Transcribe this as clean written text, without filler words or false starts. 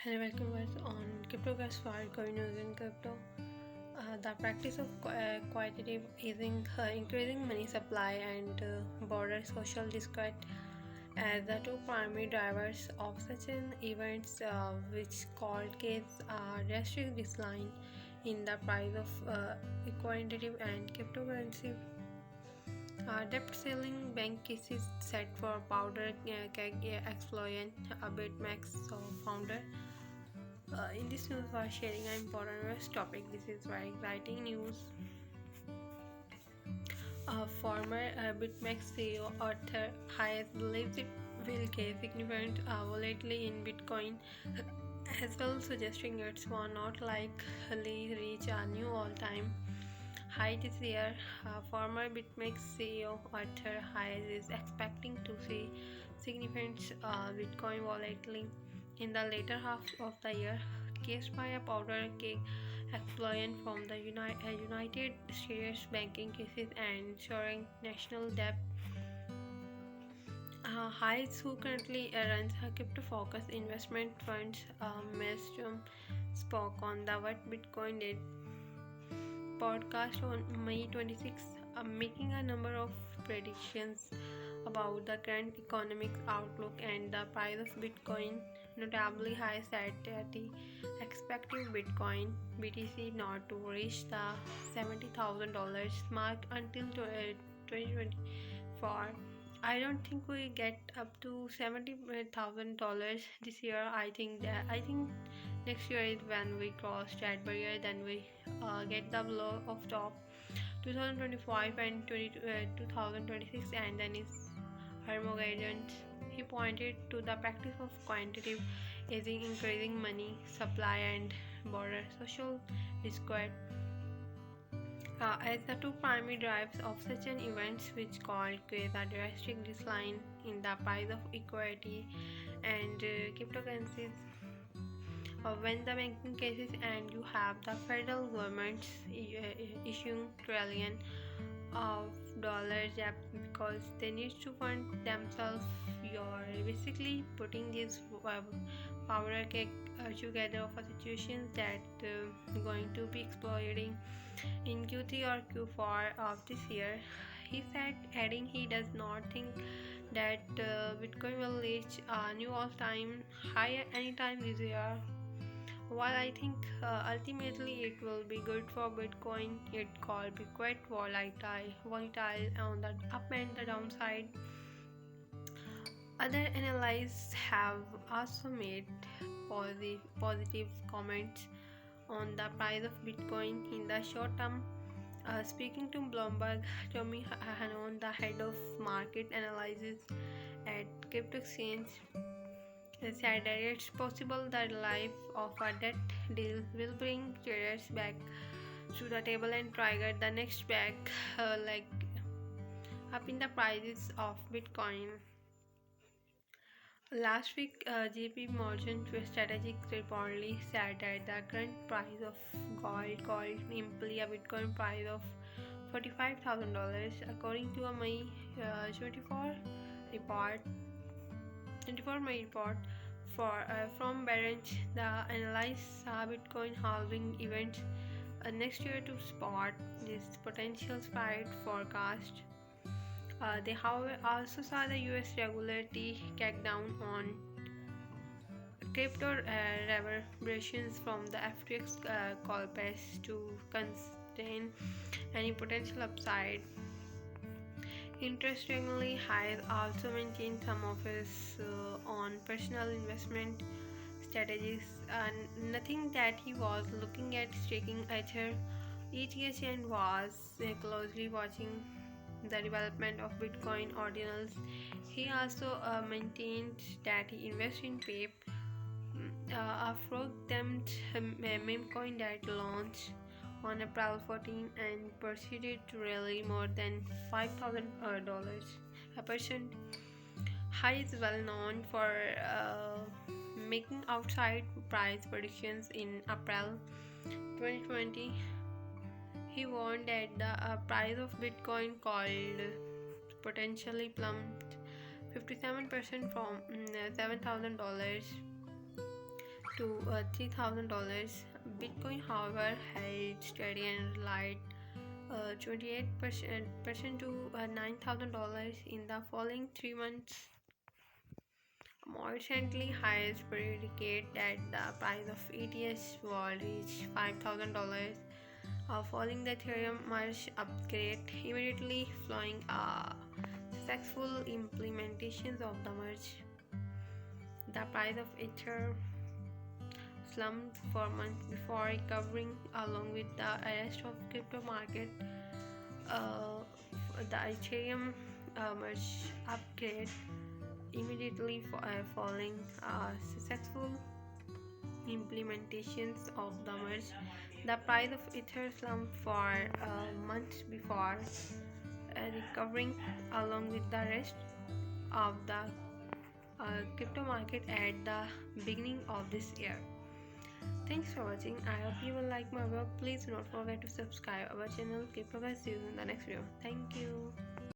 Hello, welcome guys on Crypto Guys for Coin News in Crypto. The practice of quantitative easing, increasing money supply, and broader social discord as the two primary drivers of such an events, which called case drastic decline in the price of quantitative and cryptocurrency. Debt selling bank cases set for powder keg explosion, Bitmex founder. In this news, we are sharing an important news topic. This is very exciting news. Former Bitmex CEO Arthur Hayes believes it will gain significant volatility in Bitcoin, as well suggesting it's will not likely reach a new all-time high this year. Former Bitmex CEO Arthur Hayes is expecting to see significant Bitcoin volatility in the later half of the year, caused by a powder keg explosion from the United States banking cases and soaring national debt. Hayes, who currently runs a crypto-focused investment fund, Maelstrom, spoke on the What Bitcoin Did podcast on May 26, making a number of predictions about the current economic outlook and the price of Bitcoin. Notably, High said that he expected Bitcoin BTC not to reach the $70,000 mark until 2024. I don't think we get up to $70,000 this year. I think next year is when we cross that barrier. Then we get the blow of top 2025 and 2026, and then it's Armageddon. He pointed to the practice of quantitative easing, increasing money supply, and border social discord as the two primary drivers of such an event, which called create a drastic decline in the price of equity and cryptocurrencies. When the banking cases and you have the federal government issuing trillion of dollars because they need to fund themselves. You're basically putting this power cake together of a situation that going to be exploding in Q3 or Q4 of this year. He said, adding he does not think that Bitcoin will reach a new all-time high anytime this year. While I think ultimately it will be good for Bitcoin, it could be quite volatile on the up and the downside. Other analysts have also made positive comments on the price of Bitcoin in the short term. Speaking to Bloomberg, Tommy Hannon, the head of market analysis at Crypto Exchange, said that it's possible that life of a debt deal will bring traders back to the table and trigger the next back like up in the prices of Bitcoin. Last week, JP Morgan Strategic reportedly said that the current price of gold could imply a Bitcoin price of $45,000, according to a May 24 report. 24 May report from Barron's. The analysts saw Bitcoin halving events next year to spot this potential spike forecast. They however also saw the US regulatory crackdown on crypto reverberations from the FTX collapse to contain any potential upside. Interestingly, Hayes also maintained some of his own personal investment strategies, nothing that he was looking at staking Ether, ETH, and was closely watching the development of Bitcoin ordinals. He also maintained that he invested in Pep, a frog-themed meme coin that launched on April 14 and proceeded to rally more than $5,000 a percent. High is well known for making outside price predictions in April 2020. He warned that the price of Bitcoin could potentially plummet 57% from $7,000 to $3,000. Bitcoin, however, held steady and rallied 28% to $9,000 in the following 3 months. More recently, highest predicate that the price of ETS will reach $5,000 following the Ethereum merge upgrade, immediately following successful implementations of the merge. The price of Ether slumped for months before recovering, along with the rest of crypto market. Uh, the Ethereum merge upgrade immediately following successful implementations of the merge. The price of Ether slumped for months before recovering, along with the rest of the crypto market at the beginning of this year. Thanks for watching. I hope you will like my work. Please do not forget to subscribe our channel. Crypto Guys. See you in the next video. Thank you.